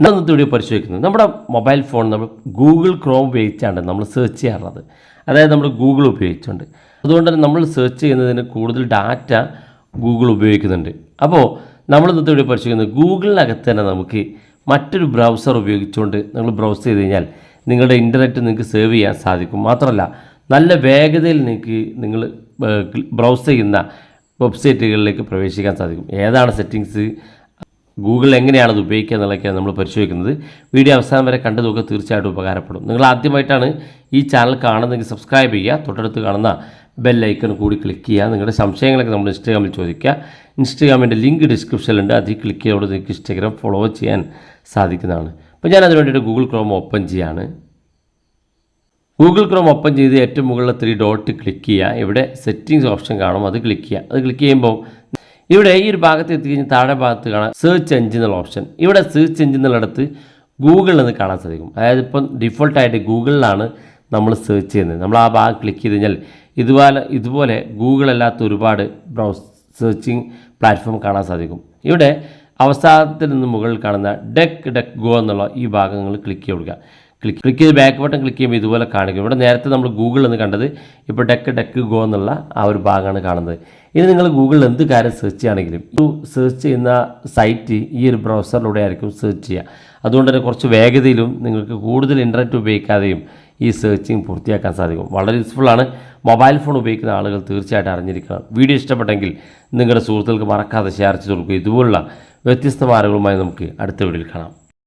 ഇന്നത്തെ വീഡിയോ പരിശോധിക്കുന്നത് നമ്മുടെ മൊബൈൽ ഫോൺ നമ്മൾ ഗൂഗിൾ ക്രോം ഉപയോഗിച്ചാണ് നമ്മൾ സെർച്ച് ചെയ്യാറുള്ളത്. അതായത് നമ്മൾ ഗൂഗിൾ ഉപയോഗിച്ചുകൊണ്ട്, അതുകൊണ്ട് തന്നെ നമ്മൾ സെർച്ച് ചെയ്യുന്നതിന് കൂടുതൽ ഡാറ്റ ഗൂഗിൾ ഉപയോഗിക്കുന്നുണ്ട്. അപ്പോൾ നമ്മൾ ഇന്നത്തെ വീഡിയോ പരിശോധിക്കുന്നത് ഗൂഗിളിനകത്ത് തന്നെ നമുക്ക് മറ്റൊരു ബ്രൗസർ ഉപയോഗിച്ചുകൊണ്ട് നിങ്ങൾ ബ്രൗസ് ചെയ്ത് കഴിഞ്ഞാൽ നിങ്ങളുടെ ഇൻ്റർനെറ്റ് നിങ്ങൾക്ക് സേവ് ചെയ്യാൻ സാധിക്കും. മാത്രമല്ല നല്ല വേഗതയിൽ നിങ്ങൾ ബ്രൗസ് ചെയ്യുന്ന വെബ്സൈറ്റുകളിലേക്ക് പ്രവേശിക്കാൻ സാധിക്കും. ഏതാണ് സെറ്റിങ്സ്, ഗൂഗിൾ എങ്ങനെയാണത് ഉപയോഗിക്കുക എന്നുള്ളതൊക്കെയാണ് നമ്മൾ പരിശോധിക്കുന്നത്. വീഡിയോ അവസാനം വരെ കണ്ടു നോക്കുക, തീർച്ചയായിട്ടും ഉപകാരപ്പെടും. നിങ്ങൾ ആദ്യമായിട്ടാണ് ഈ ചാനൽ കാണുന്നതെങ്കിൽ സബ്സ്ക്രൈബ് ചെയ്യുക, തൊട്ടടുത്ത് കാണുന്ന ബെൽ ഐക്കൺ കൂടി ക്ലിക്ക് ചെയ്യുക. നിങ്ങളുടെ സംശയങ്ങളൊക്കെ നമ്മൾ ഇൻസ്റ്റാഗ്രാമിൽ ചോദിക്കുക. ഇൻസ്റ്റാഗ്രാമിൻ്റെ ലിങ്ക് ഡിസ്ക്രിപ്ഷനിലുണ്ട്, അതിൽ ക്ലിക്ക് ചെയ്തോടെ നിങ്ങൾക്ക് ഇൻസ്റ്റാഗ്രാം ഫോളോ ചെയ്യാൻ സാധിക്കുന്നതാണ്. അപ്പോൾ ഞാൻ അതിന് വേണ്ടിയിട്ട് ഗൂഗിൾ ക്രോം ഓപ്പൺ ചെയ്യാണ്. ഗൂഗിൾ ക്രോം ഓപ്പൺ ചെയ്ത് ഏറ്റവും മുകളിലെ 3 ഡോട്ട് ക്ലിക്ക് ചെയ്യുക. ഇവിടെ സെറ്റിങ്സ് ഓപ്ഷൻ കാണും, അത് ക്ലിക്ക് ചെയ്യുക. അത് ക്ലിക്ക് ചെയ്യുമ്പോൾ ഇവിടെ ഈ ഒരു ഭാഗത്ത് എത്തിക്കഴിഞ്ഞാൽ താഴെ ഭാഗത്ത് കാണാം സെർച്ച് എഞ്ചിൻ എന്നുള്ള ഓപ്ഷൻ. ഇവിടെ സെർച്ച് എഞ്ചിൻ എന്നുള്ളിടത്ത് ഗൂഗിളിൽ നിന്ന് കാണാൻ സാധിക്കും. അതായത് ഇപ്പം ഡിഫോൾട്ടായിട്ട് ഗൂഗിളിലാണ് നമ്മൾ സെർച്ച് ചെയ്യുന്നത്. നമ്മൾ ആ ഭാഗം ക്ലിക്ക് ചെയ്ത് കഴിഞ്ഞാൽ ഇതുപോലെ ഗൂഗിൾ അല്ലാത്ത ഒരുപാട് സെർച്ചിങ് പ്ലാറ്റ്ഫോം കാണാൻ സാധിക്കും. ഇവിടെ അവസാനത്തിൽ നിന്ന് മുകളിൽ കാണുന്ന ഡക്ക് ഗോ എന്നുള്ള ഈ ഭാഗങ്ങൾ ക്ലിക്ക് ചെയ്യുക. ക്ലിക്ക് ചെയ്ത് ബാക്ക് ബട്ടൺ ക്ലിക്ക് ചെയ്യുമ്പോൾ ഇതുപോലെ കാണിക്കും. ഇവിടെ നേരത്തെ നമ്മൾ ഗൂഗിൾ എന്ന് കണ്ടത് ഇപ്പോൾ ഡക്ക് ഗോ എന്നുള്ള ആ ഒരു ഭാഗമാണ് കാണുന്നത്. ഇനി നിങ്ങൾ ഗൂഗിളിൽ എന്ത് കാര്യം സെർച്ച് ചെയ്യുകയാണെങ്കിലും ഈ സെർച്ച് ചെയ്യുന്ന സൈറ്റ് ഈ ഒരു ബ്രൗസറിലൂടെ ആയിരിക്കും സെർച്ച് ചെയ്യുക. അതുകൊണ്ട് തന്നെ കുറച്ച് വേഗതയിലും നിങ്ങൾക്ക് കൂടുതൽ ഇൻ്റർനെറ്റ് ഉപയോഗിക്കാതെയും ഈ സെർച്ചിങ് പൂർത്തിയാക്കാൻ സാധിക്കും. വളരെ യൂസ്ഫുള്ളാണ്. മൊബൈൽ ഫോൺ ഉപയോഗിക്കുന്ന ആളുകൾ തീർച്ചയായിട്ടും അറിഞ്ഞിരിക്കണം. വീഡിയോ ഇഷ്ടപ്പെട്ടെങ്കിൽ നിങ്ങളുടെ സുഹൃത്തുക്കൾക്ക് മറക്കാതെ ഷെയർ ചെയ്ത് കൊടുക്കുക. ഇതുപോലുള്ള വ്യത്യസ്ത മാർഗങ്ങളുമായി നമുക്ക് അടുത്ത വീഡിയോയിൽ കാണാം.